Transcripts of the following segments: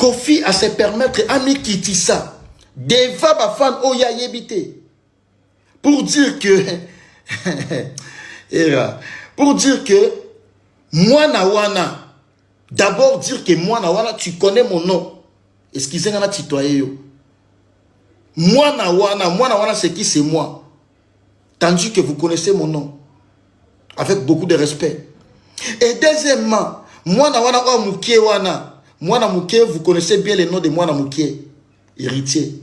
Kofi à se permettre à me quitter ça. Devant ma femme, oh ya yébité. Pour dire que, pour dire que, moi na wana, d'abord dire que moi na wana, tu connais mon nom. Excusez-moi, tutoyer yo. Moi na wana, c'est qui, c'est moi. Tandis que vous connaissez mon nom. Avec beaucoup de respect. Et deuxièmement, moi na wana, oh mouké wana. Moi na mouké, vous connaissez bien le nom de moi na mouké. Héritier.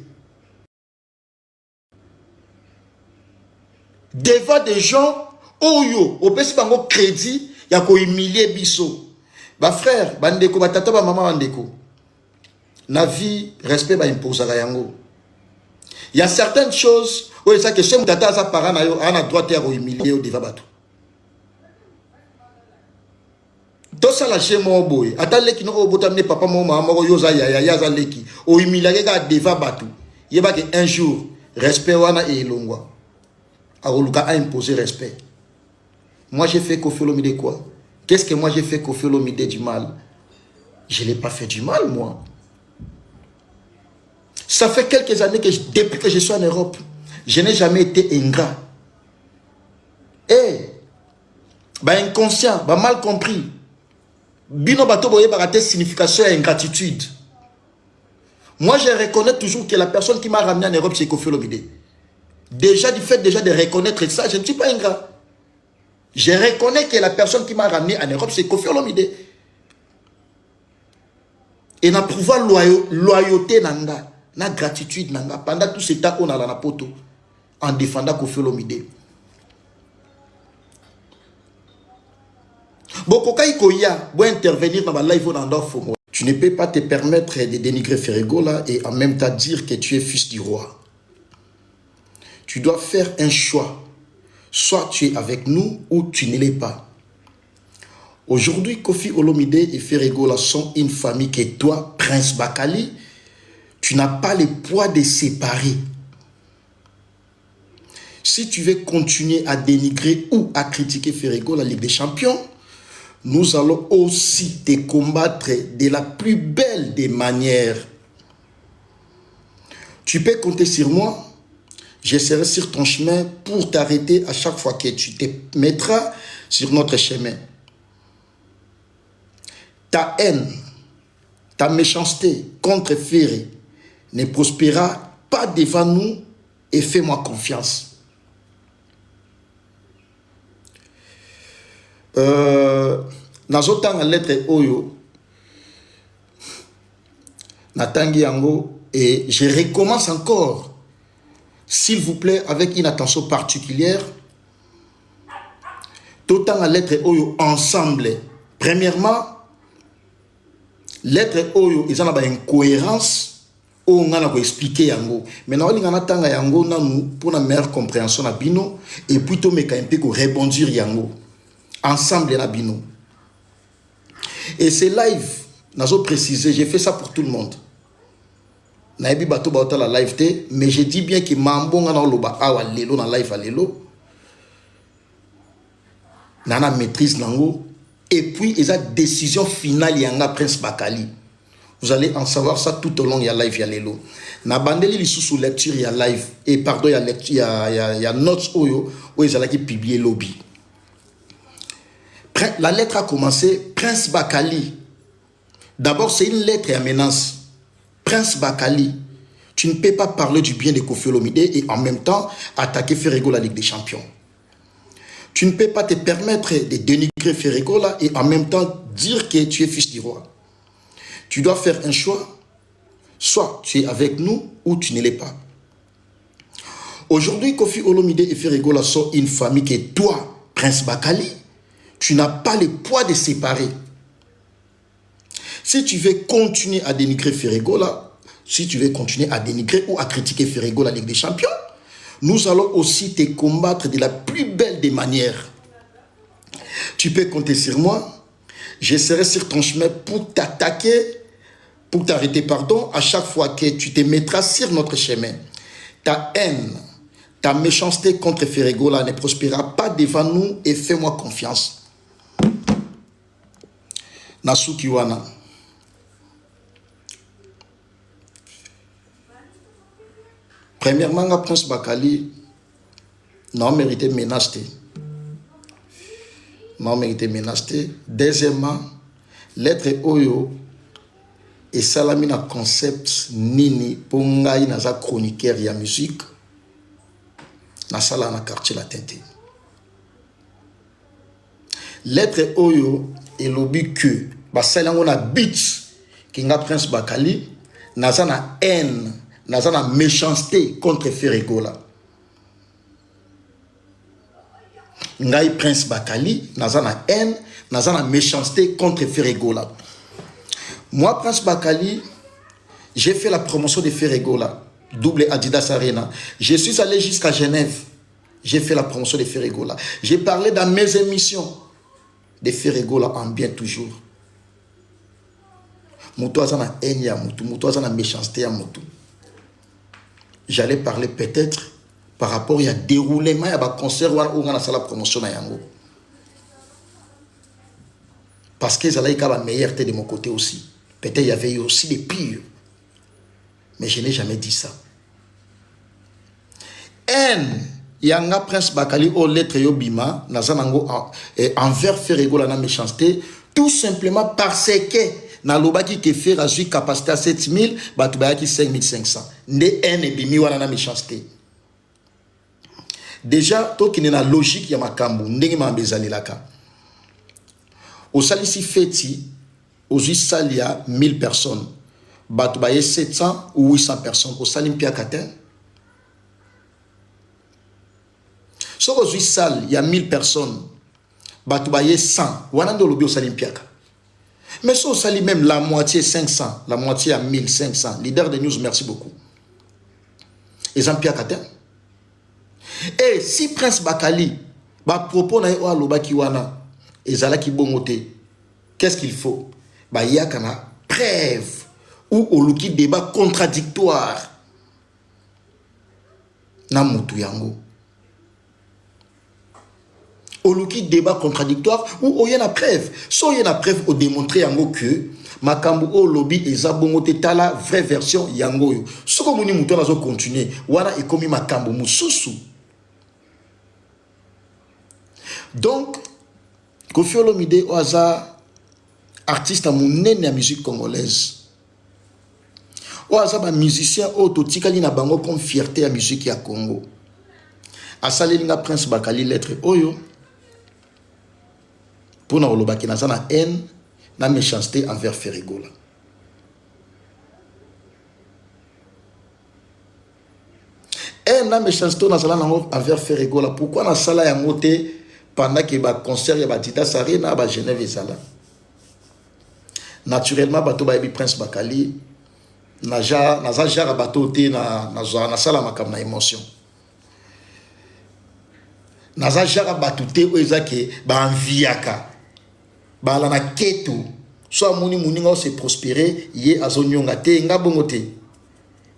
Devant des gens, oh yo, au pesi bango crédit, ya ko humilier biso. Ba frère, bandeko, ba tata, ba maman bandeko. Na vie, respect ba imposera yango. Il y a certaines choses, où ça que chez tata sa parent na yo, ana droit ya ko humilier au devant bato. Tout ça la chez moi boy. Attends qui no obotamne papa maman moko yo za ya za leki. O humilier ga devant bato. Yeba que un jour, respect wana e longwa. Aoluka a imposé respect. Moi j'ai fait Koffi Olomide quoi? Qu'est-ce que moi j'ai fait Koffi Olomide du mal? Je n'ai pas fait du mal moi. Ça fait quelques années que depuis que je suis en Europe, je n'ai jamais été ingrat. Inconscient, mal compris. Bino bato boye barate signification et ingratitude. Moi je reconnais toujours que la personne qui m'a ramené en Europe c'est Koffi Olomide. Déjà, du fait déjà de reconnaître ça, je ne suis pas ingrat. Je reconnais que la personne qui m'a ramené en Europe, c'est Koffi Olomide. Et na pouvoir loyauté nanga, na gratitude nanga, pendant tout ce temps qu'on a la poto, en défendant Koffi Olomide. Bokokai Koya, pour intervenir dans ma live on endort. Tu ne peux pas te permettre de dénigrer Ferrego là et en même temps dire que tu es fils du roi. Tu dois faire un choix. Soit tu es avec nous ou tu ne l'es pas. Aujourd'hui, Koffi Olomide et Ferrego sont une famille que toi, Prince Bakali, tu n'as pas le poids de séparer. Si tu veux continuer à dénigrer ou à critiquer Ferrego, la Ligue des Champions, nous allons aussi te combattre de la plus belle des manières. Tu peux compter sur moi. Je serai sur ton chemin pour t'arrêter à chaque fois que tu te mettras sur notre chemin. Ta haine, ta méchanceté contre Ferré ne prospérera pas devant nous et fais-moi confiance. Nazotan la lettre Oyo, Natangi Yango, et je recommence encore. S'il vous plaît, avec une attention particulière, tout en la lettre Oyo ensemble. Premièrement, lettre Oyo, ils ont une incohérence. On a expliqué yango. Maintenant, on a tanga yango pour une meilleure compréhension na bino et plutôt me un peu rebondir yango ensemble na bino. Et c'est live. Nazo précisé, j'ai fait ça pour tout le monde. Naibi bato baota la live te, mais je dis bien que mambonga na loba awa lelo na live lelo. Nana maîtrise nango et puis ils a décision finale yanga Prince Bakali. Vous allez en savoir ça tout au long de la live lelo. Na bandeli li sous lecture ya live et pardon ya lecture ya notes oyo où ils allaient publier lobby. La lettre a commencé Prince Bakali. D'abord c'est une lettre à menace. Prince Bakali, tu ne peux pas parler du bien de Koffi Olomide et en même temps attaquer Ferrego la Ligue des Champions. Tu ne peux pas te permettre de dénigrer Ferrego là et en même temps dire que tu es fils du roi. Tu dois faire un choix. Soit tu es avec nous ou tu ne l'es pas. Aujourd'hui, Koffi Olomide et Ferrego là sont une famille que toi, Prince Bakali, tu n'as pas le poids de séparer. Si tu veux continuer à dénigrer Ferrego là, si tu veux continuer à dénigrer ou à critiquer Ferrego la Ligue des Champions, nous allons aussi te combattre de la plus belle des manières. Tu peux compter sur moi. Je serai sur ton chemin pour t'attaquer, pour t'arrêter, pardon, à chaque fois que tu te mettras sur notre chemin. Ta haine, ta méchanceté contre Ferrego là ne prospérera pas devant nous et fais-moi confiance. Nasuki wana. Premièrement, Prince Bakali n'a mérité menace. N'a mérité menace. Deuxièmement, lettre Oyo et Salamina concept nini pour ngai naza chroniqueur ya musique na sala na quartier la tente. Lettre Oyo et lobby que basala ngona beat ki nga Prince Bakali naza na haine, naza na méchanceté contre Ferregola. Ngai Prince Bakali naza na haine, naza na méchanceté contre Ferregola. Moi, Prince Bakali, j'ai fait la promotion de Ferregola, double Adidas Arena. Je suis allé jusqu'à Genève. J'ai fait la promotion de Ferregola. J'ai parlé dans mes émissions de Ferregola en bien toujours. Moutou azana haine ya moutou, moutou azana méchanceté ya moutou. J'allais parler peut-être par rapport à déroulement à un concert où on a fait la promotion à Yango. Parce que ça a été la meilleure de mon côté aussi. Peut-être il y avait aussi des pires. Mais je n'ai jamais dit ça. N, Yanga Prince Bakali au lettre Yobima, Nazanango envers Ferregola na méchanceté, tout simplement parce que na lobaki ke fait rajouter capacité à 7000, batubaki 5500. Ne N et bimi wana na méchanceté. Déjà, to qui n'est la logique ya makambu, ndenge ma bezali laka. Au salisi feti, aux salia 1000 personnes. Batoubaye 700 ou 800 personnes. Au salim piakaten. Sur aux sal, il y a 1000 personnes. Batoubaye 100. Wanando lobi au salim piaka. Mais sur au salim même la moitié 500. La moitié à 1500. Leader de news, merci beaucoup. Et en piakaten. Et si Prince Bakali, ba propos na yo aloba kiwana. Et zala ki bongote. Qu'est-ce qu'il faut? Bah, il y a une preuve ou au luki débat contradictoire. Na mutu yango. Au luki débat contradictoire ou il y a une preuve. So il y a une preuve au démontrer yango que makambu au lobby eza bongote tala vraie version yango yo. So comme ni mutu nazo continuer, wana ekomi makambu mususu. Donc Koffi Olomide oaza artiste à mon la musique congolaise. Oaza ba musicien autotikali na bango comme fierté à musique ya Congo. Asalinga Prince Bakali lettre oyo pour na olobaki na zana haine na méchanceté envers Ferregola. Haine na méchanceté na zala envers Ferregola. Pourquoi na sala ya ngote pendant que ba concert ya Adidas Arena ba Genève ezala. Naturellement bato ba Prince Bakali naza jara bato te na sala makam na émotion. Naza jara bato te oezake ba enviaka. Ba la na ketu so muni nga se prospérer ye azonyonga te nga bongote.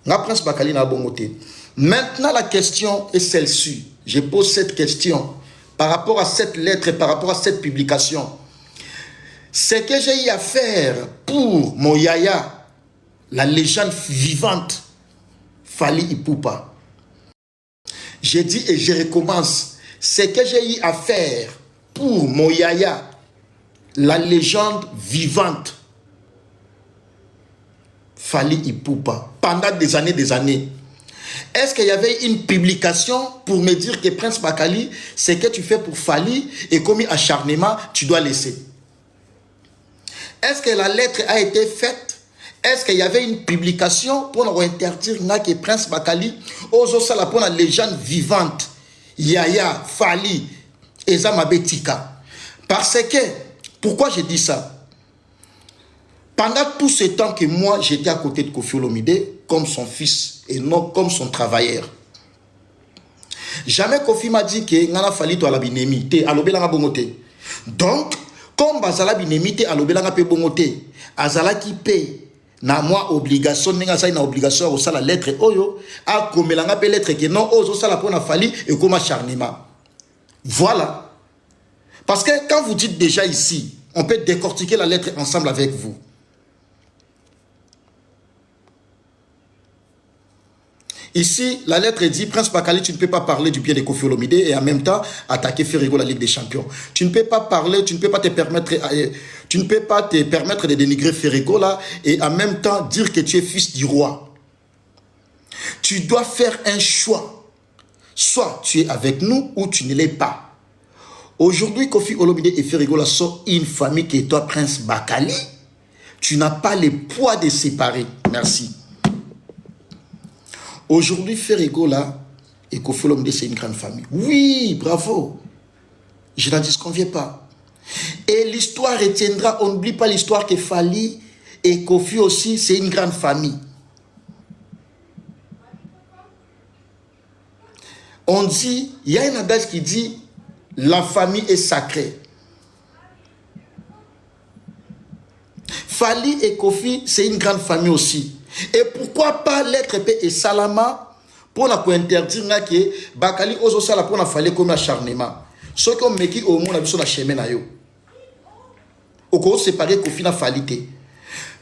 Nga Prince Bakali na bongote. Maintenant la question est celle-ci. Je pose cette question. Par rapport à cette lettre et par rapport à cette publication, ce que j'ai eu à faire pour mon yaya, la légende vivante, Fally Ipupa. J'ai dit et je recommence, ce que j'ai eu à faire pour mon yaya, la légende vivante, Fally Ipupa, pendant des années. Est-ce qu'il y avait une publication pour me dire que Prince Bakali, ce que tu fais pour Fally et commis acharnement, tu dois laisser? Est-ce que la lettre a été faite? Est-ce qu'il y avait une publication pour nous interdire que Prince Bakali, Ozosala pour la légende vivante, Yaya, Fally, Ezamabetika? Parce que, pourquoi j'ai dit ça? Pendant tout ce temps que moi, j'étais à côté de Koffi Olomide, comme son fils et non comme son travailleur. Jamais Koffi m'a dit que Ngana Fally to alabinemi te alobelanga bongote. Donc, comme bazala binemi te alobelanga pe bongote, azala ki pe na moi obligation ninga sa na obligation au sala lettre oyo a komelanga pe lettre que non ozo sala pona Fally et comme acharnement. Voilà. Parce que quand vous dites déjà ici, on peut décortiquer la lettre ensemble avec vous. Ici, la lettre dit, Prince Bakali, tu ne peux pas parler du bien de Kofi Olomide et en même temps attaquer Ferrigo, la Ligue des Champions. Tu ne peux pas parler, tu ne peux pas te permettre de dénigrer Ferrigo là et en même temps dire que tu es fils du roi. Tu dois faire un choix. Soit tu es avec nous ou tu ne l'es pas. Aujourd'hui, Kofi Olomide et Ferrigo sont une famille qui est toi, Prince Bakali. Tu n'as pas le poids de séparer. Merci. Aujourd'hui, Ferrigo et Kofi Olomide, c'est une grande famille. Oui, bravo. Je n'en disconviens pas. Et l'histoire retiendra, on n'oublie pas l'histoire que Fally et Kofi aussi, c'est une grande famille. On dit, il y a un adage qui dit, la famille est sacrée. Fally et Kofi, c'est une grande famille aussi. Et pourquoi pas l'être paix et salama pour interdire que Bakali ozo sala pour Fally comme acharnement. Ce qu'on me dit au monde sur la chemin na yo. Au coup séparer Kofi na Fally.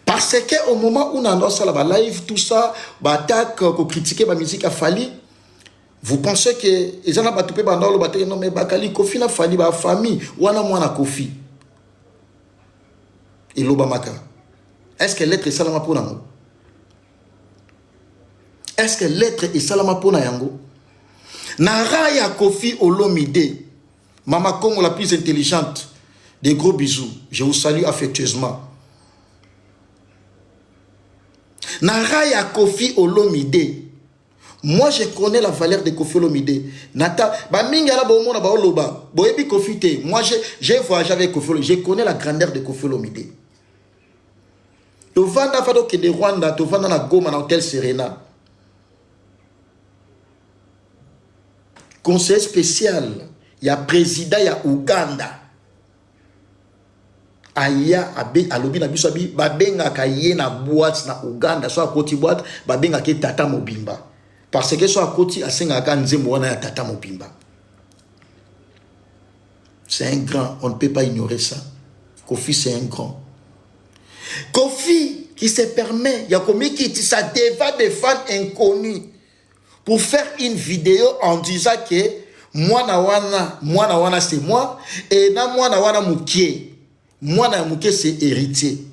Parce que au moment où on a ça la live tout ça, attaque ko critiquer la musique à Fally. Vous pensez que ils en ont battu pendant le bataille non mais Bakali Kofi na Fally ba famille wana mwana Kofi. Et l'Obamaka. Est-ce que l'être est salama pour nous? Est-ce que l'être est salama pour nous? Naraya Kofi Olomide, Maman Congo la plus intelligente, des gros bisous. Je vous salue affectueusement. Naraya Kofi Olomide. Moi, je connais la valeur de Kofi Olomide. Nata, moi, j'ai voyagé avec Kofi Olomide. Je connais la grandeur de Kofi Olomide. Tu vas dans Rwanda, tu vas dans la Goma, dans l'hôtel Serena. Conseil spécial, il y a président, il y a Ouganda. Aya alobi na biso abi babenga kaye na boîte na Ouganda so akoti boîte babenga ke Tata Mobimba parce que so akoti asenga ka nzembo wana ya Tata Mobimba. C'est un grand, on ne peut pas ignorer ça. Kofi c'est un grand. Kofi qui se permet, il y a combien qui dit ça devant des fans inconnus pour faire une vidéo en disant que moi na wana c'est moi et na moi na wana mukie. Moi, Namouké, c'est héritier.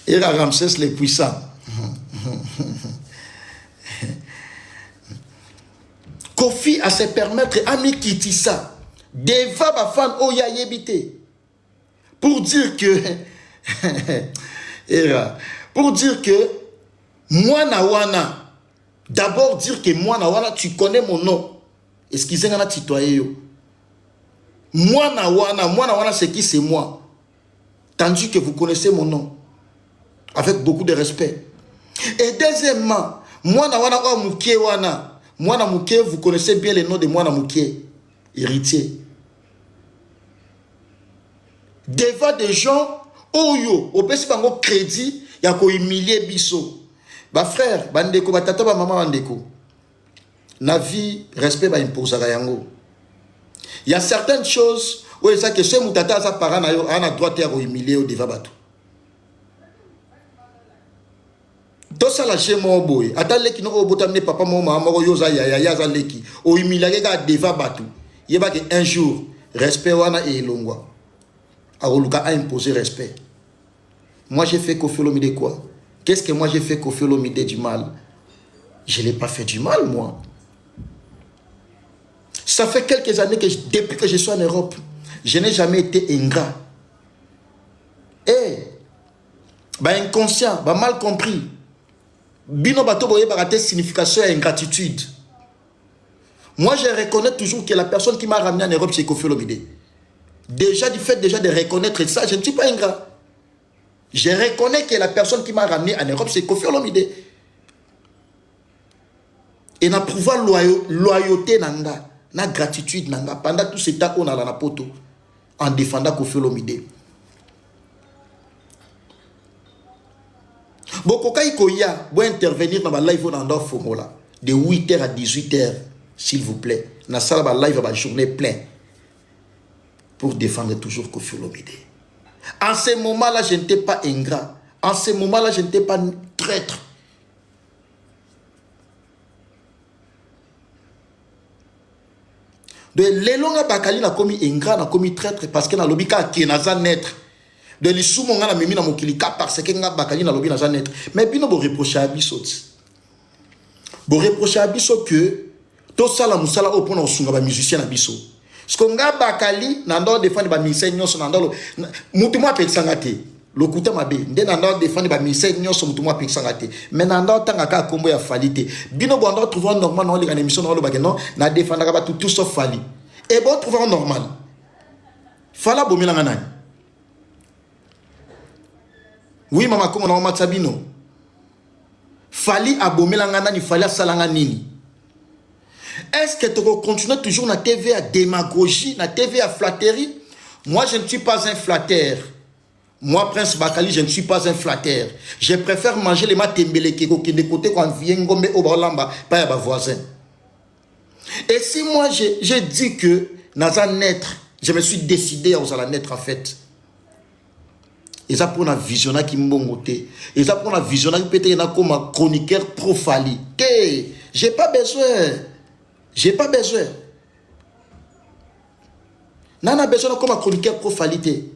Et la Ramsès les puissants. Kofi a se permettre à Mikitissa devant ma femme Oya Yebite pour dire que pour dire que moi Nawana, d'abord dire que moi Nawana, tu connais mon nom. Excusez-moi, citoyen. Moi Nawana, c'est qui? C'est moi. Tandis que vous connaissez mon nom. Avec beaucoup de respect. Et deuxièmement, moi Nawana, moi Namouké, vous connaissez bien le nom de moi Namouké, héritier. Devant des gens, Oyo, au pesi bango crédit, il y a ko humilier biso. Ba frère, bandeko, ba tata, ba maman bandeko. Na vie, respect ba imposa yango. Il y a certaines choses où il y a que ce moutata sa parent a droit à humilier au devant bateau. Tout ça la chez mon boy. Attends les qui n'ont pas papa maman maman yoza ya za leki. O humilier ga devant bateau. Il y a que un jour respect wana et longwa. Aoluka a imposé respect. Moi j'ai fait Kofi Olomide quoi? Qu'est-ce que moi j'ai fait Kofi Olomide du mal? Je n'ai pas fait du mal moi. Ça fait quelques années que depuis que je suis en Europe, je n'ai jamais été ingrat. Et inconscient, mal compris. Bino bato boye barate signification et ingratitude. Moi je reconnais toujours que la personne qui m'a ramené en Europe c'est Kofi Olomide. Déjà du fait de reconnaître ça, je ne suis pas ingrat. Je reconnais que la personne qui m'a ramené en Europe, c'est Kofi Olomide. Et n'a prouvé loyauté nanga, na gratitude nanga pendant tout ce temps qu'on a dans la poto en défendant Kofi Olomide. Boko kai koya, vous intervenir dans la live dans la formula de 8h à 18h, s'il vous plaît. Na sala ba live ba journée plein. pour défendre toujours Koffi Olomide. En ce moment-là, je n'étais pas ingrat. En ce moment-là, je n'étais pas traître. De l'élonga bakali na komi ingrat na komi traître parce que na lobika qui naza naître. De l'issoumo nga na mimi na mokilika parce que nga bakali na lobi naza naître. Mais bino bo reprocher à biso. Bo reprocher à biso que to sala musala opona osunga ba musicien na biso. Parce que nga bakali na ndo défendre ba musicien nyonso na ndo mutu mo apexanga te. Lokuta mabe nde na ndo défendre ba musicien nyonso mutu mo apexanga te. Mais na ndo tanga ka kombo ya falite. Bino bo ndo trouver normal na les émission na lo bakeno na défendre ba tout sauf fali. Et bon trouver normal. Fala bomilanga nani. Oui mama comme on a matsabino. Fali abomelanga nani fali asalanga nini. Est-ce que tu continues toujours na TV à démagogie, na TV à flatterie? Moi, je ne suis pas un flatteur. Moi, Prince Bakali, je ne suis pas un flatteur. Je préfère manger les matembele qui de côté quand vient ngombe au balamba, pas à ma voisin. Et si moi, j'ai dit que dans un naître, je me suis décidé à la naître en fait. Et ça pour la visionnage qui m'ongoté. Et ça pour la visionnage qui peut être comme un chroniqueur pro-Fali. J'ai pas besoin. J'ai pas besoin. Nana besoin comme un chroniqueur pro-Falité.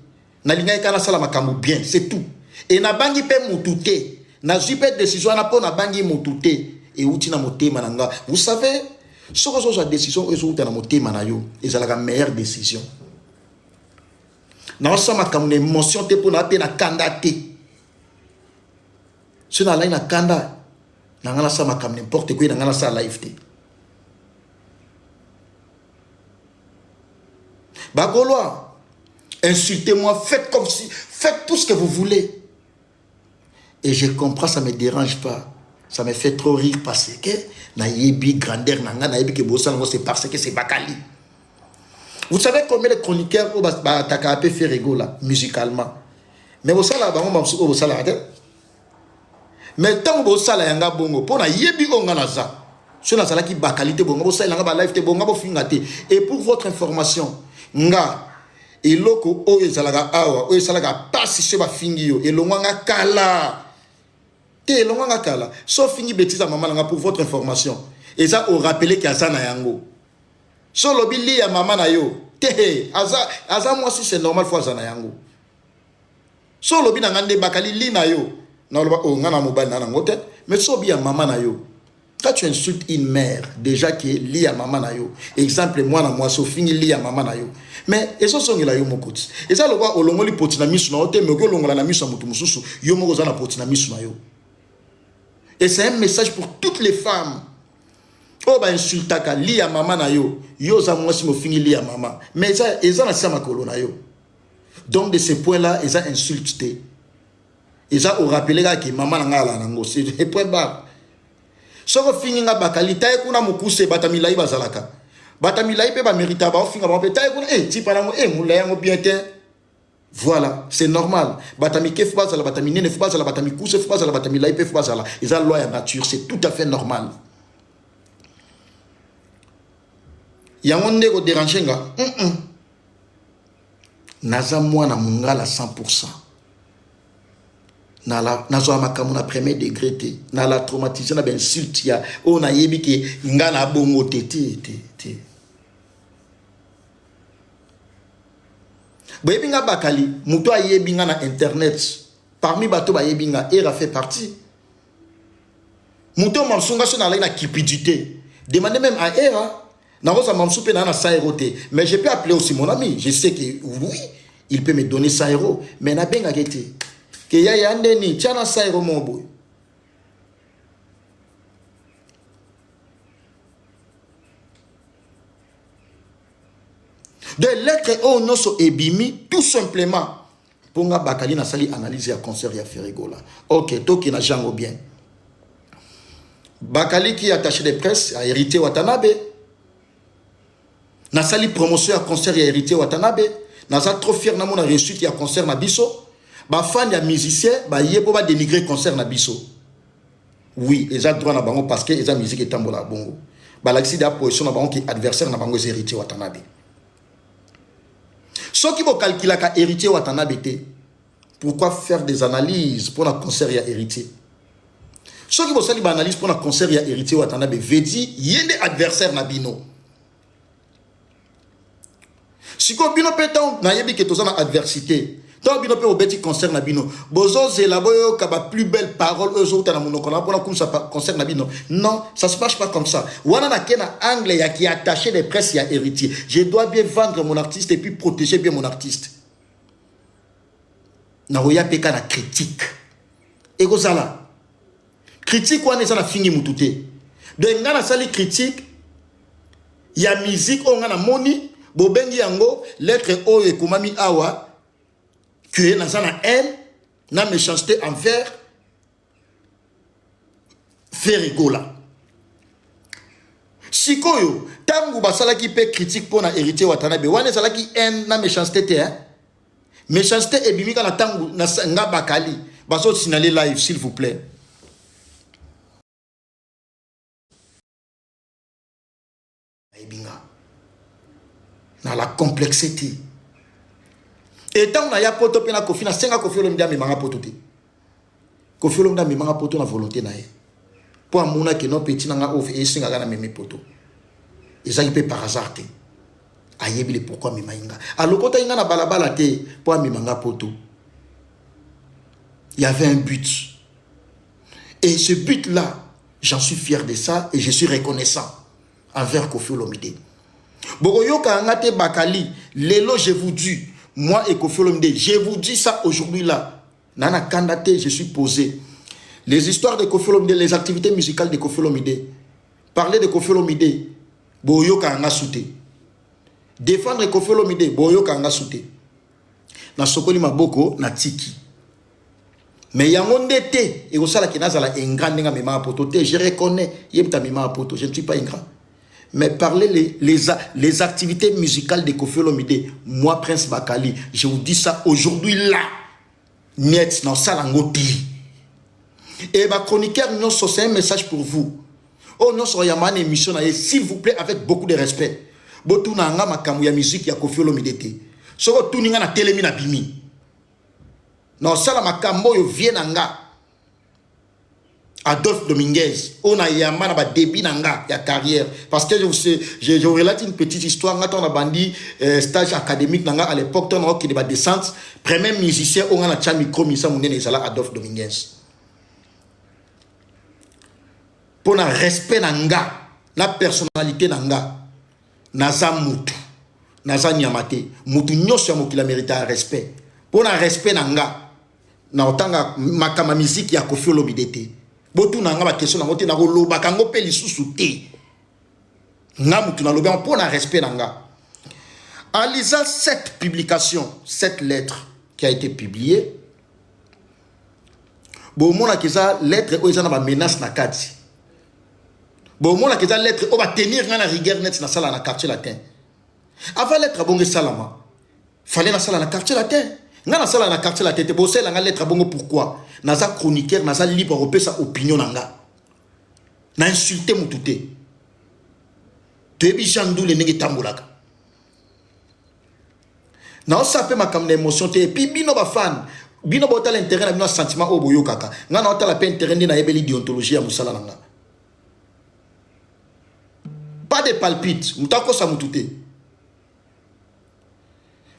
Na linga ikana sala makambo bien, c'est tout. Et na bangi pe mutute. Na super décision na po na bangi mutute. Et outi na motema nanga. Vous savez, ce que la décision est outi na motema na yo, et c'est la meilleure décision. Na sa makambo émotion te po na pe na kanda te. Ce na la na kanda. Na ngala sa makambo n'importe quoi na ngala sa live te. Bagolois, insultez-moi, faites comme si, faites tout ce que vous voulez. Et je comprends, ça ne me dérange pas. Ça me fait trop rire parce que na yebi grandeur nanga na yebi que bosango c'est parce que c'est Bakali. Vous savez combien de chroniqueurs au bataka peut faire rigoler musicalement. Mais vous savez là bango mamsuko vous savez là. Mais tant que vous savez yanga bongo pour na yebi onga naza. Ce na sala ki Bakali te bongo vous savez yanga ba live te bongo bo fingate. Et pour votre information, nga eloko o ezalaga awa o ezalaga pasi se ba fingi yo elonga nga kala te elonga nga kala so fingi bêtise maman nga pour votre information et ça au rappeler qu'il y a ça na yango so lobi li ya maman na yo te aza moi si c'est normal fois ça na yango so lobi na ngande Bakali li na yo na loba o nga na mobali na ngote mais so bi ya maman na yo. Quand tu insultes une mère, déjà qui est liée à maman na yo. Exemple, moi na moi, so fini lié à maman na yo. Mais, et ça, c'est la yo mokoti. Et ça, le roi, au longo li potina misu na ote, mais au longo la misu na mutu mususu, yo moko za na potina misu na yo. Et c'est un message pour toutes les femmes. Oh, bah, insultaka, lié à maman na yo. Yo za moi si mo fini lié à maman. Mais ça, et ça, na sama kolo na yo. Donc, de ce point-là, ils ont insulté. Ils ont rappelé que maman na la nango. C'est le point bas. Soko finga Bakali taye kuna mukuse batamilai bazalaka batamilai pe ba mérita ba finga ba pe taye kuna tipa nango mulaya ngo bien te. Voilà, c'est normal. Batami ke fuba zala batami nene fuba zala batami kuse fuba zala batamilai pe fuba zala. Ils ont loi et nature, c'est tout à fait normal. Yango ndeko déranger nga. Naza mwana mungala 100%. Nazo makamu na premier degré te na la traumatisé na ben insulte ya o na yebi ke ngana bongo te. Boyebi nga Bakali muto ayebi nga na internet parmi bato ba yebi nga era fait partie muto mamsunga so na la cupidité demandez même à era na rosa mamsupe na 100 euros te mais je peux appeler aussi mon ami je sais que oui il peut me donner 100 euros mais na benga kete que ya ndeni tiana sairo mobo de lettre o noso ebimi tout simplement pour nga Bakali na sali analyse ya concert ya Ferigola. OK, toki na jango bien. Bakali qui attaché de presse a hérité Watanabe. Na sali promotion ya concert ya hérité Watanabe. Na za trop fier na mona réussite ya concert na biso. Ba fan ya musicien ba yebo ba dénigrer concert na biso. Oui, ils ont droit na bango parce que ils ont musique etambola bongo. Ba l'axi da position na bango qui adversaire na bango héritier Watanabe. Ceux qui vont calculer que héritier Watanabe te, pourquoi faire des analyses pour un concert et héritier? Ceux qui vont faire des analyses pour un concert et héritier Watanabe, veut dire, il y a des adversaires Nabino. Si vous avez une adversité, tant que vous avez un concert Nabino, vous avez plus belle parole, concert Nabino. Non, ça ne se passe pas comme ça. Vous avez un angle qui est attaché des presses et héritier. Je dois bien vendre mon artiste et puis protéger bien mon artiste. Naoya peka na critique. Et gozala. Critique ou na fingi mutute. De ngana sali critique, ya musique on ngana moni, bobengi yango lettre o e kumami awa que na sana haine, na méchanceté envers Ferregola. Sikoyo, tangu basala ki pe critique pour na héritier Watanabe, wane sala ki haine na méchanceté te hein. Méchanceté et bimika na tangu na nga bakali. Baso signaler live s'il vous plaît. Na la complexité. Et tant na ya poto pe na kofi na senga kofi lo ndami manga poto te. Kofi lo ndami manga poto na volonté na ye. Po amuna ke no petit nga off et singa na meme poto. Ezali pe par hasard te. Ayebile pourquoi mi mainga. Alors quand inga na balabala te po mi manga poto. Il y avait un but. Et ce but là, j'en suis fier de ça et je suis reconnaissant envers Koffi Olomide. Bogoyoka ngate bakali, lelo je vous dis, moi et Koffi Olomide, je vous dis ça aujourd'hui là. Nana kandate, je suis posé. Les histoires de Koffi Olomide, les activités musicales de Koffi Olomide. Parler de Koffi Olomide, boyoka nga soute. Défendre Koffi Olomide, boyoka nga soute. Na sokoli maboko na tiki. Mais yango ndete, et osala ki nazala ingrat nenga mema poto te, je reconnais, yemta mema poto, je ne suis pas ingrat. Mais parler les activités musicales de Koffi Olomide, moi, Prince Bakali, je vous dis ça aujourd'hui là. Niet dans salangoti. Et ma chroniqueur, non, c'est un message pour vous. Oh non, sur Yaman émission, s'il vous plaît, avec beaucoup de respect. Botou na nga makamu ya musique ya Koffi Olomide te. Soko tuninga na telemi na bimi. Non, ça la makambo yo vient nga. Adolphe Dominguez, on a yamana ba débit nanga ya carrière parce que je relate une petite histoire quand on a bandi stage académique nanga à l'époque on a qui ba descente premier musicien on a cha micro misa munene ezala Adolphe Dominguez pour na respect nanga la personnalité nanga naza mutu naza nyamate mutu nyoso ya mokila mérite respect pour na respect nanga na otanga makama musique ya Koffi Olomide te. Botu na nga ba question na ngote na loba kango pe lisusu te. Nga mutu na loba pour na respect na nga. En lisant cette publication, cette lettre qui a été publiée, bon mona keza lettre o ezana ba menace na kati. Bon mona keza lettre o ba tenir nga na rigueur net na sala na quartier latin. Avant lettre bonge salama. Fallait na sala na quartier latin. Nga na sala na quartier latin te bo sala nga lettre bongo pourquoi? Naza chroniqueur, naza libre européen sa opinion nanga. Na insulté mutute. Tebi jandou le nenge tambolaka. Na osape makam na émotion te puis bino ba fan. Bino ba ota l'intérêt na bino sentiment o boyo kaka. Nga na ota la pe intérêt na yebeli déontologie ya musala nanga. Pas de palpite, mutako sa mutute.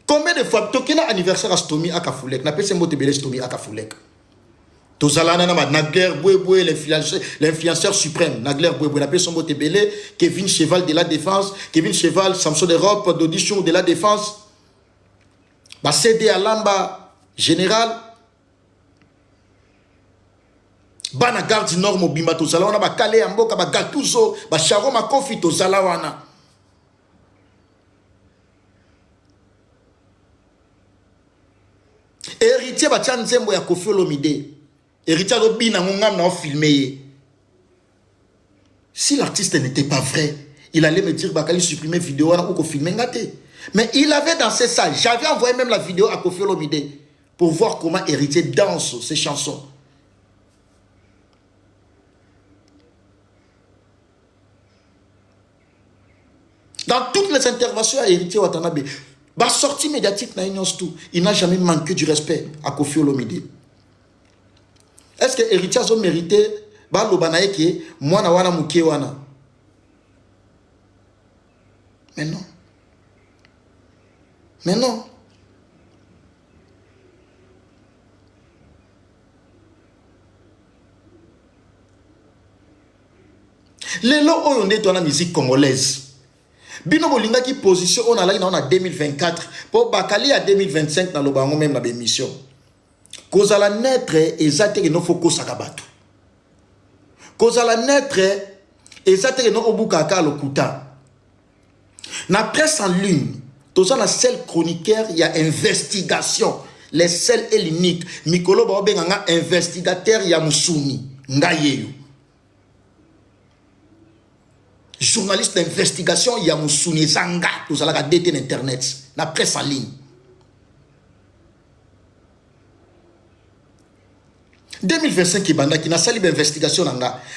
Combien de fois tokena anniversaire à Stomy à Kafulek, na pese mbote belé Stomy à Kafulek. Tozalana na Nagler Bouéboué, l'influenceur suprême. Nagler Bouéboué, la son mot belé. Kevin Cheval de la Défense. Kevin Cheval, Samson d'Europe, d'audition de la Défense. Ba CD à Lamba Général. Bana garde Nord Mobimba Tozalawana. Ba Kale Amboka, ba Gatouzo, ba Charoma Kofi Tozalawana. Héritier ba Tchanzembo ya Koffi Olomide. Héritier Robina Mungam n'a filmé. Si l'artiste n'était pas vrai, il allait me dire Bakali supprimer vidéo ou qu'on filme ngate. Mais il avait dansé ça. J'avais envoyé même la vidéo à Koffi Olomide pour voir comment Héritier danse ses chansons. Dans toutes les interventions à Héritier Watanabe, Bah, sortie médiatique, il n'a jamais manqué du respect à Kofi Olomide. Est-ce que héritiers ont mérité bah, l'obanaye qui est moi na wana mukie wana? Mais non. Mais non. Les lots on est dans la musique congolaise. Bino bolinga qui position on a là en 2024 pour Bakali à 2025 dans le bango même dans l'émission. Cause à la naître exacte que non faut ko sakabatu. Cause à la naître exacte que non obukaka lokuta. Na presse en ligne, tous la seule chroniqueur il y a investigation, les seuls et l'unique. Mikolo ba benga investigateur ya musuni ngayeyo. Journaliste d'investigation, il y a Moussouné Zanga, vous allez regarder Internet, la presse en ligne. 2025, qui n'a sali d'investigation.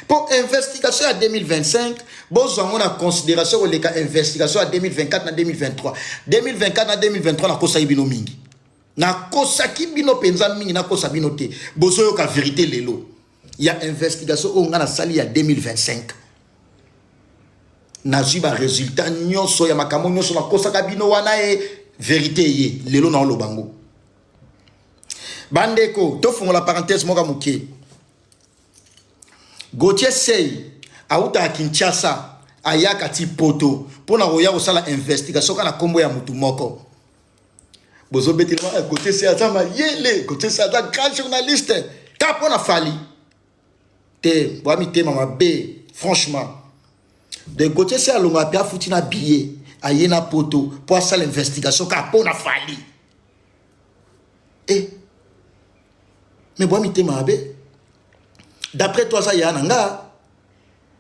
Pour investigation à 2025, bon, on a considération les cas investigation à 2024 à 2023. 2024 à 2023, on a kosa ibino mingi. Na kosa ki bino penza mingi, na kosa bino te. Bozo yo ka vérité lelo. Il y a investigation, on a sali à 2025. Naziba résultat nyonso ya makambo nyonso na kosa kabino wana vérité ye lelo na lobango bandeko to fongo la parenthèse moka muke Gauthier Sey auta Kinshasa ayaka ti poto pona roya osala investigation kana kombo ya mutu moko bozo betelema Gauthier Sey atama yele Gauthier Sey ata grand journaliste ta pona fali te boami te mama be franchement de côté c'est à l'onga pia foutina billet à yena poto pour ça l'investigation car pour na fali eh mais bon mité mabe d'après toi ça ya nanga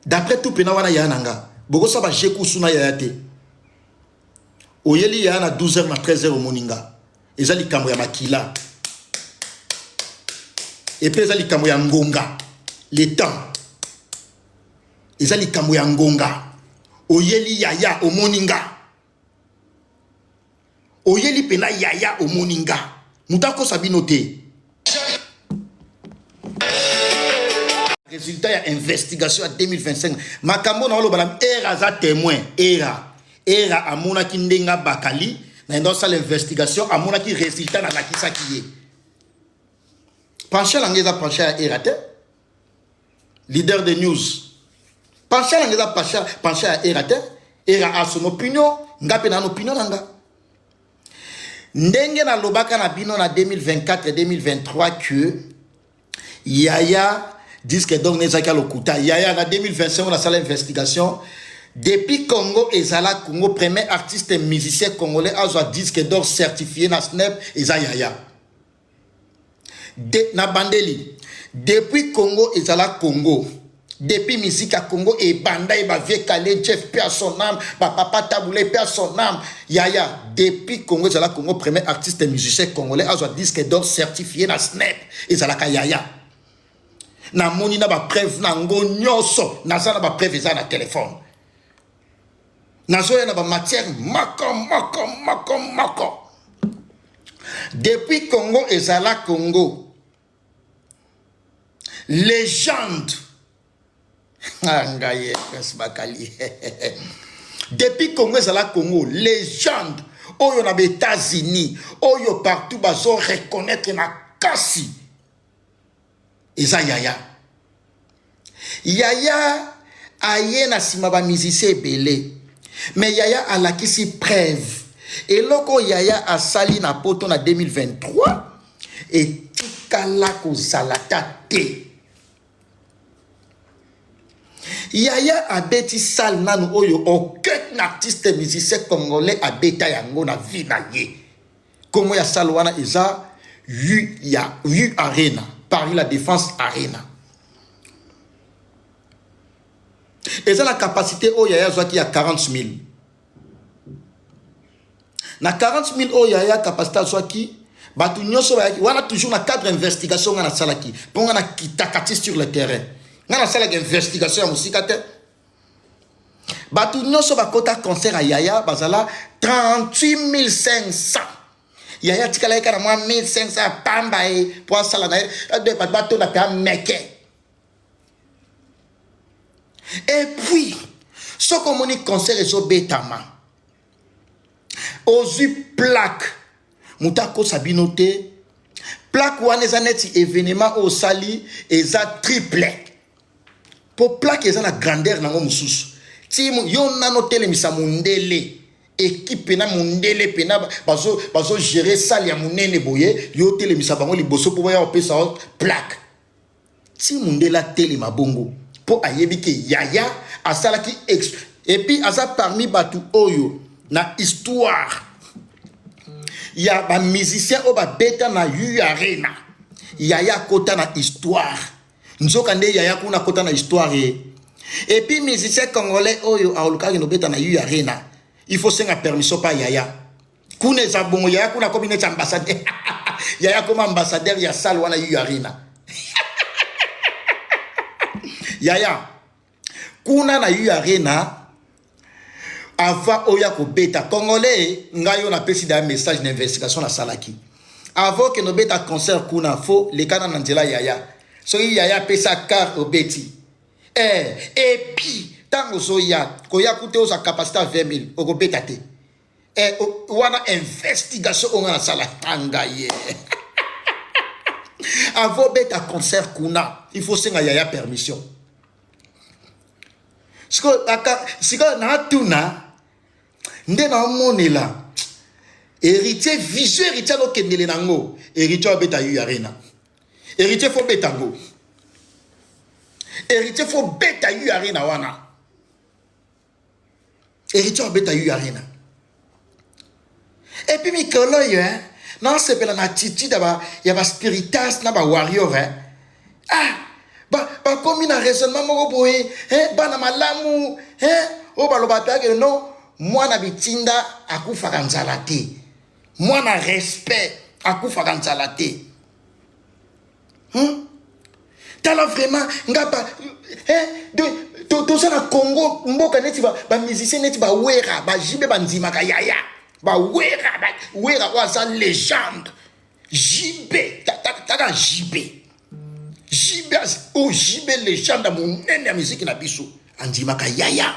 d'après tout pena wana ya nanga boko ça va jeku suna ya te oyeli ya na 12h na 13h au moninga ezali kambo ya makila et puis ezali kambo ya ngonga les temps ezali kambo ya ngonga oyeli yaya o moninga oyeli pena yaya o moninga mutako sabino te résultat ya investigation à 2025 makambo na oloba era za témoin era amona ki ndenga bakali na ndo sa l'investigation amona ki résultat na lakisa ki ye pencher langeza pencher ya era te leader de news pencher langeza pencher ya era te era a son opinion ngape na opinion nanga ndenge na lobaka na bino na 2024 et 2023 que yaya disque donc nezaka lokuta yaya na 2025 on a sala investigation depuis Congo ezala Congo premier artiste musicien congolais a disque d'or certifié na Snap eza yaya na bandeli depuis Congo ezala Congo depuis musique à Congo et banda et ba vie calé Jeff Pia son âme papa taboulé Pia son âme yaya depuis Congo ezala Congo premier artiste musicien congolais a disque d'or certifié na Snap ezala ka yaya na moni na ba preuve na ngo nyonso na za na ba preuve za na téléphone na zo ya na ba matière mako depuis Congo ezala Congo légende ngaye kasbakali depuis Congo ezala Congo légende oyo na ba États-Unis oyo partout bazo reconnaître na kasi eza yaya yaya aye na sima ba musicien belé mais yaya alakisi preuve et loko yaya asali na poto na 2023 et tikala ko zalata te yaya abeti sal nanu oyo aucun artiste musicien congolais abeta yango na vie na ye comme ya salwana eza U Arena Paris la Défense Arena. Et ça la capacité au yaya qui a 40 000. Na 40 000 au yaya capacité soit qui batu nyoso wana toujours na cadre investigation na salaki pour na kitakati sur le terrain. Na sala investigation ya musika te. Batu nyonso bakota concert à Yaya bazala 38 500. Yaya tikala eka na mwa 1500 pamba e pour sala na de bato na pa meke. Et puis ce communique concert ezo betama. Ozu plaque mutako sabinote plaque wana eza neti événement au sali eza triple. Pour plaque eza na grandeur nango mususu. Ti yo nano telemisa mundele équipe na mundele pena bazo gérer sali ya munene boye yo telemisa bango liboso po ya opesa plaque. Ti mundela telema bongo po ayebi ke Yaya asalaki et puis asa parmi batu oyo na histoire. Il y a un musicien au beta na yu arena. Yaya kota na histoire. Nzokande Yaya kuna kota na histoire. Et puis musicien congolais oyo aoluka no beta na yu arena. Il faut senga permission pa Yaya. Kuna za bongo Yaya kuna comme une ambassadeur. Yaya comme ambassadeur ya salle wana yu arena. Yaya kuna na yu arena. Avant oya ko beta congolais ngayo na pesi da message d'investigation na salaki avant que no beta concert kuna fo le kana na nzela Yaya so Yaya pesa car obeti et puis tango so ya ko ya kute o sa capacité à 20 000 o ko beta te wana investigation on na sala tanga ye avant beta concert kuna il faut senga Yaya permission siko na tuna nde na monela héritier visuel héritier no kendele nango héritier beta yu arena héritier fo betango héritier fo beta yu arena wana héritier beta yu arena et puis mikolo yo non c'est pela na attitude ya ba spiritas na ba warrior ba comme na raisonnement moko boye bana malamu o baloba page non moi na bitinda akufaka nzala te moi na respect akufaka nzala te tala vraiment ngapa to ça na Congo mboka neti ba musicien neti ba wera ba jibe ba nzimaka Yaya ba wera wa za légende jibe taka jibe jibe légende monene ya musique na biso anzimaka Yaya.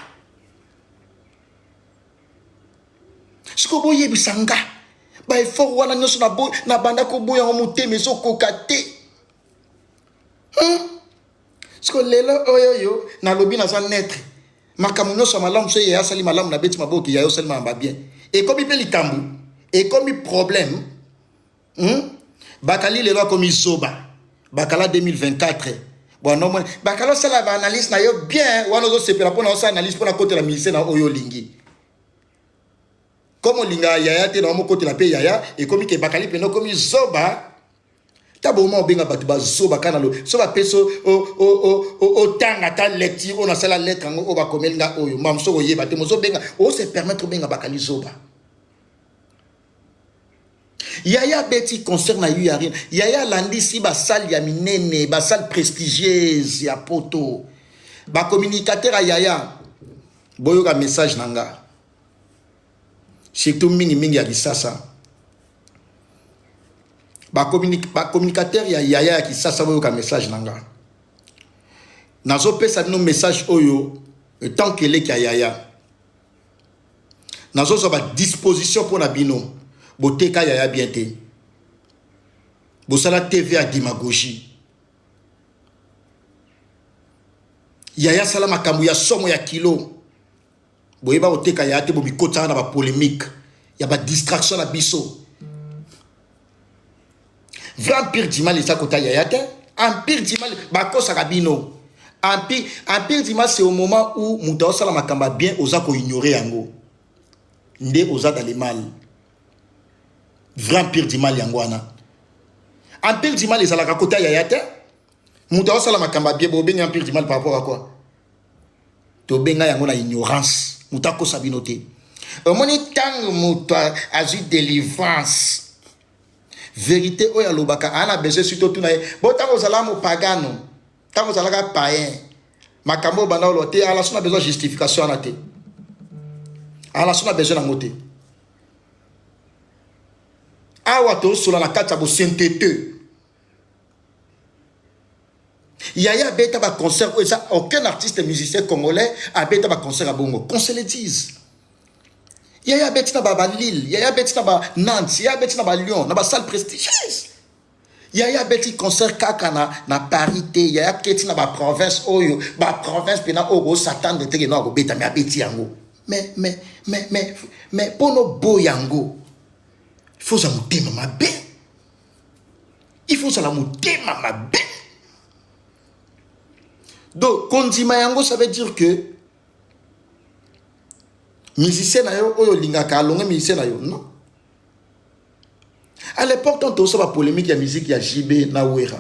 Siko boye bisanga ba effort wana nyoso na banda ko boya moteme so kokate siko lelo oyo na lobi na sa netre makamu nyoso malamu so ya sali malamu na beti maboki ya yo sali mamba bien et comme il peut likambu et comme il problème bakali lelo comme isoba bakala 2024 bon non bakala sala ba analyse na yo bien wana zo sepela pona sa analyse pona côté la ministère na oyo lingi. Comme linga Yaya te na mo côté la pe Yaya et comme ke bakali peno comme zoba tabo mo benga batu ba zoba kana lo so ba peso o tanga ta lecture on a sala lettre ngo o ba komelinga oyo mamso ko yeba te mo zo benga o se permettre benga bakali zoba Yaya beti concert na yu arena Yaya landi si ba salle ya minene ba salle prestigieuse ya poto ba communicateur a Yaya boyo ka message nanga surtout mingi ya Kisasa ba communicateur ya Yaya ya Kisasa boyo ka message nanga nazo pesa no message oyo tant que le ya Yaya nazo so ba disposition pour na bino boteka Yaya bien te bosala TV à démagogie Yaya sala makambu ya somo ya kilo boyeba oteka ya te bo bikota na ba polémique ya ba distraction na biso vampire dimal esa kota ya te empire dimal ba kosa kabino empire dimal c'est au moment où muta osala makamba bien oza ko ignorer yango nde oza dans le mal vampire dimal yango wana empire dimal esa la kota ya te muta osala makamba bien bo benga empire dimal par rapport à quoi to benga yango na ignorance mutako sabinote omoni tang muta azu délivrance vérité oya lobaka ana besoin surtout tuna bo tango zalamu pagano tango zalaka païen makambo bana lote ala sona besoin justification na te la nation a besoin de monter. Awa to sur la carte à sainteté. Yaya beta ba concert, aucun artiste musicien congolais a beta ba concert à Bongo. Qu'on se le dise. Yaya beta ba Lille, Yaya beta ba Nantes, Yaya beta ba Lyon, na ba salle prestigieuse. Yaya beta concert kaka na parité, Yaya keti na ba province oyo, ba province pena ogo satan de tege na go beta me abeti yango. Mais pour nos beaux yango, il faut ça monter ma bé. Il faut ça la monter ma bé. Donc, kondima yango, ça veut dire que musicien na yo, oyo lingaka alonga musicien na yo, non? À l'époque, quand on a polémique, il y a musique, il y a JB na Ouera.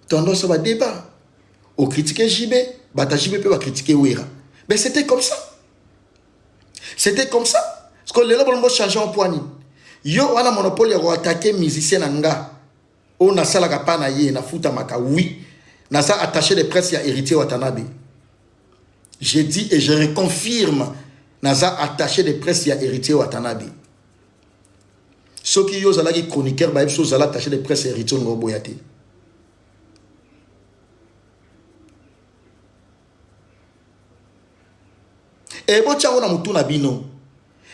Tendance à débat. Au critiquer JB, bata JB peut critiquer Ouera. Mais c'était comme ça. C'était comme ça. Parce que les gens ont changé en poignée. Yo, on a monopole, ils ont attaqué musicien nanga. On a ça la kapana yé, na futa maka. Oui. Na ça attaché de presse, il y a héritier Watanabe. J'ai dit et je reconfirme. Na ça attaché de presse, il y a héritier Watanabe. Ceux qui ont la chroniqueur, bah, ils ont attaché de presse, héritier Ngoboyate. Et bon, tiens, on a moutou na bino.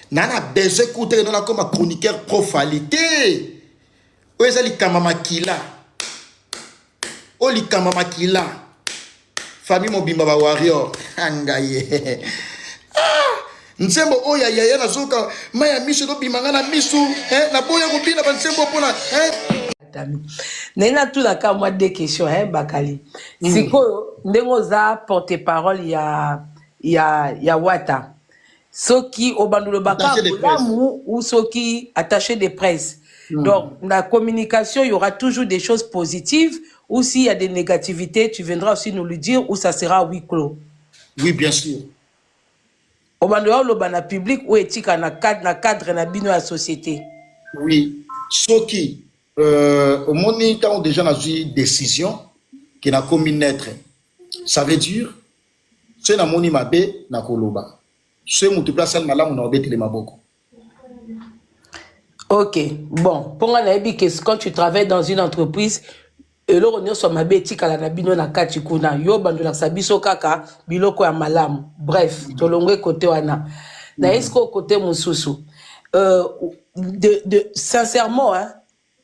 Nana besoin d'écouter dans la comme chroniqueur profalité. Oeza li kamama kila. O li kamama kila. Famille mobimba ba warrior. Angaye. Nsembo oya yaya na zoka maya miso do bimanga na miso, na boya ko bina ba nsembo pona, Nena tout la cas moi deux questions Bakali. Siko ndengo za porte-parole ya Wata. Soki obandulo baka ou soki attaché de presse. Donc, la communication, il y aura toujours des choses positives, ou s'il y a des négativités, tu viendras aussi nous le dire, ou ça sera huis clos. Oui, bien sûr. Au moment où le public ou éthique na cadre na bino la société. Oui. Ce qui, au moment où déjà on a eu une décision qui n'a commis naître, ça veut dire, c'est na moni mabe na koloba. C'est mon place al malam na obete le maboko. Ok, bon, pour quand tu travailles dans une entreprise, et là, on est sur ma bêtise à la nabino na kachikuna, yo bandola sabiso kaka, biloko ya malam. Bref, tolongwe côté wana. Na esko côté mususu. Sincèrement,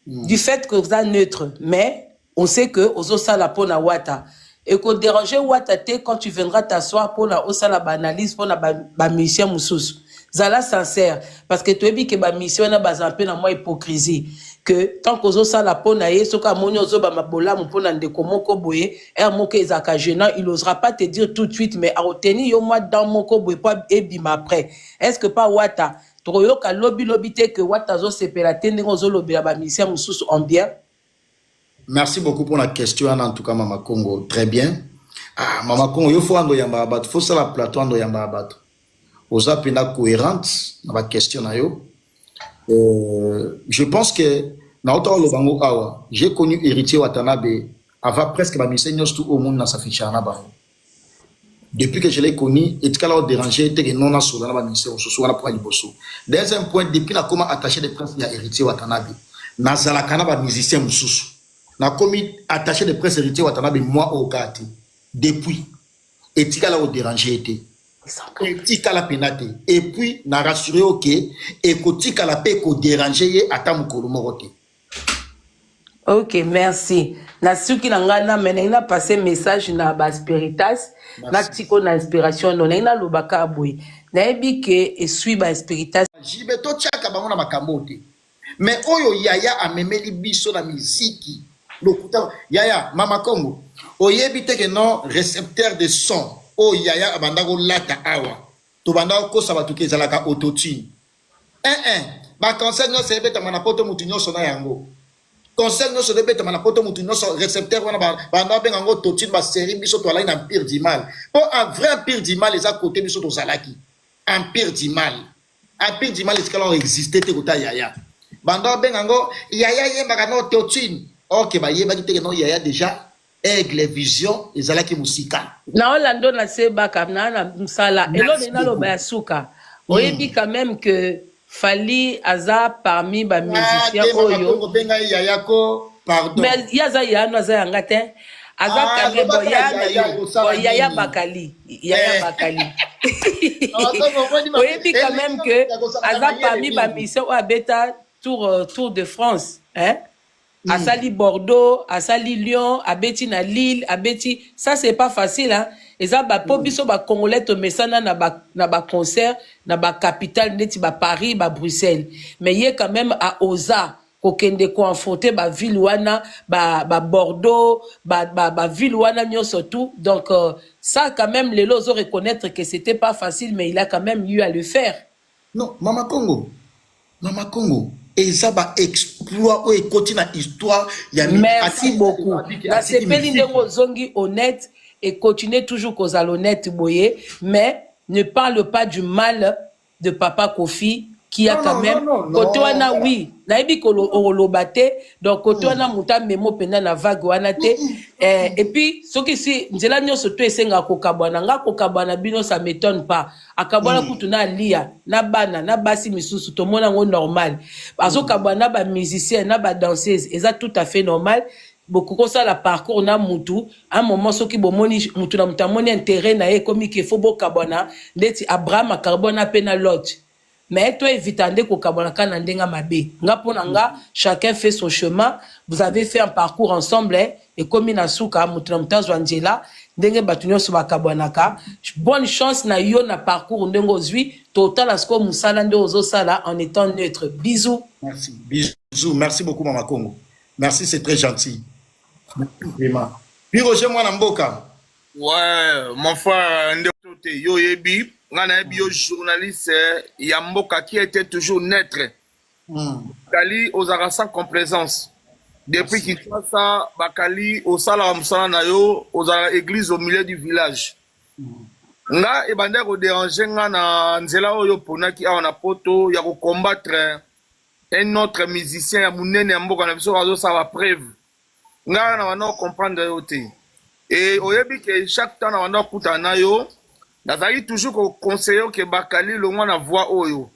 du fait que vous êtes neutre, mais on sait que ozo sala pona wata. Et qu'on dérange wata te quand tu viendras t'asseoir pour la osala banalise pour la ba mission mususu. Zala sincère parce que tu es dit que ba mission na bazampe na moi hypocrisie que tant qu'on ça la pona ye soka moni ozo ba mabola mo pona ndeko moko boye moko ezaka gênant il osera pas te dire tout de suite mais a retenir yo moi dans moko boye pas ebima après est-ce que pas wata troyoka lobby te que wata zo sepela tende ozo lobela ba mission mususu en bien. Merci beaucoup pour la question en tout cas Mama Congo très bien. Ah Mama Congo yo faut ando yamba abat faut ça la plateau ando yamba abat. Osa pena cohérente dans la question na yo. Je pense que na autant le bango awa, j'ai connu héritier Watanabe avant presque ma mission tout au monde dans sa fiche na ba. Depuis que je l'ai connu, et quand on dérangé était que non na sur la mission so na pour liboso. Deuxième point depuis na comment attaché de presse il y a héritier Watanabe. Na zala kana ba musicien mususu. Na commis attaché de presse héritier Watanabe moi au kati. Depuis et quand on dérangé était et puis na rassuré ok et kotika la paix ko déranger ata mukolo morote. Ok, merci. Na suki na ngana menena passer message na ba spiritas na tiko na inspiration no na lobaka boy. Na ebi ke e sui ba spiritas jibeto chaka bango na makambo te. Mais oyo yaya amemeli biso na muziki. Lokuta yaya Mama Congo oyebi te que non récepteur de son. Oh yaya abandako lata awa to bandako ko sabatuke zalaka autotune ba concert no sebeta mana poto mutu nyoso na yango concert no sebeta mana poto mutu nyoso récepteur wana banda benga ngo autotune ba série biso to ala ina Empire du Mal pour un vrai Empire du Mal les à côté biso to zalaki Empire du Mal est quand existait te kota yaya banda benga ngo yaya yemba kana autotune ok ba yeba ki te no yaya déjà Aigle Vision ezalaki musika. Na Orlando na sebaka na msala elo na loba ya suka. Oyebi quand même que Fally aza parmi ba musiciens oyo. Benga yayako pardon. Mais yaza yano aza yanga te. Aza kage boya bakali. Yaya bakali. Oyebi quand même que aza parmi ba musiciens oyo abeta Tour de France, hein? Asali Bordeaux, Asali Lyon, Abeti na Lille, Abeti, ça c'est pas facile, hein? Et ça, bah, pour biso, bah, Congolais, to mesana na ba concert, na ba capitale, neti ba Paris, ba Bruxelles. Mais y est quand même à Oza, kokende confronté, ba ville wana, ba Bordeaux, ba ville wana, surtout. Donc, ça, quand même, les lots ont reconnaître que c'était pas facile, mais il a quand même eu à le faire. Non, Mama Congo. Et ça va exploit ou écouter la histoire. Merci beaucoup. La CPL Ndengo Zongi honnête et continuez toujours qu'aux honnête boye, mais ne parle pas du mal de Papa Kofi qui a quand même côté wana oui naibi ko olobate donc côté wana muta memo pena na vague wana te et puis soki si nzela nyoso to esenga ko kabwana nga ko kabwana bino ça m'étonne pas akabwana kutuna lia na bana na basi misusu to mona ngo normal azo kabwana ba musicien na ba danseuse eza tout à fait normal beaucoup comme ça la parcours na mutu un moment soki bomoni mutu na mutamoni intérêt na e komi ke fo bo kabwana ndeti Abraham akarbona pena lot. Mais toi, évitez ko kabonaka na ndenga mabe. Nga pona nga, chacun fait son chemin. Vous avez fait un parcours ensemble, et comme ina suka, mutunamta zwanjela, ndenge batunyo suba kabonaka. Bonne chance na yo na parcours ndengo zui, total asko musala nde ozo sala en étant neutre. Bisous. Merci. Bisous. Merci beaucoup, Mama Congo. Merci, c'est très gentil. Vraiment. Puis Roger Mwanamboka. Ouais, mon frère, yo yebi. Ngana bio journaliste Yamboka qui était toujours neutre. Bakali aux arasans complaisance. Depuis qu'il fait ça, Bakali au salam nayo aux églises au milieu du village. Nga e bande ko déranger nga na nzela oyo ponaki a na poto ya ko combattre un autre musicien ya munene Yamboka na biso azo sa va preuve. Nga na wana comprendre yo te. Et oyebi que chaque temps na wana kuta na yo nazali toujours ko conseiller que Bakali le mwana voix oyo